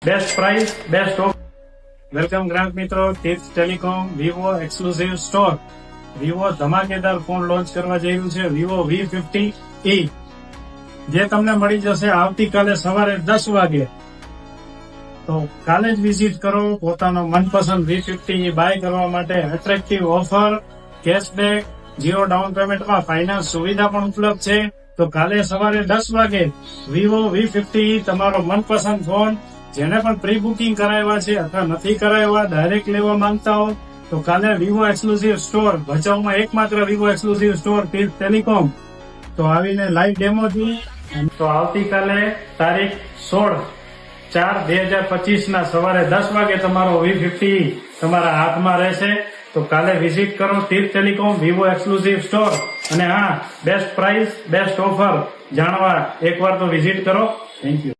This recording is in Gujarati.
Best price, best offer. Welcome ગ્રાહક મિત્રો, tips telecom Vivo exclusive store. Vivo ધમાકેદાર ફોન લોન્ચ કરવા જઈ રહ્યું છે, વિવો V50e, જે તમને મળી જશે આવતીકાલે સવારે 10 વાગે. તો કાલે જ વિઝિટ કરો. પોતાનો મનપસંદ V50e બાય કરવા માટે attractive offer, cashback, zero down પેમેન્ટમાં ફાઇનાન્સ સુવિધા પણ ઉપલબ્ધ છે. તો કાલે સવારે 10 વાગે વિવો V50e તમારો મનપસંદ ફોન, જેને પણ પ્રી બુકિંગ કરાવ્યા છે અથવા નથી કરાવ્યા, ડાયરેક્ટ લેવા માંગતા હો, તો કાલે વિવો એક્સક્લુઝિવ સ્ટોર, ભચાઉમાં એકમાત્ર Vivo exclusive store tips telecom, તો આવીને લાઈવ ડેમોથી. તો આવતીકાલે તારીખ 16/4/2025 ના સવારે 10 વાગે તમારો V50e તમારા હાથમાં રહેશે. તો કાલે વિઝિટ કરો tips telecom Vivo exclusive store. અને હા, બેસ્ટ પ્રાઇસ, બેસ્ટ ઓફર જાણવા એકવાર તો વિઝિટ કરો. Thank you.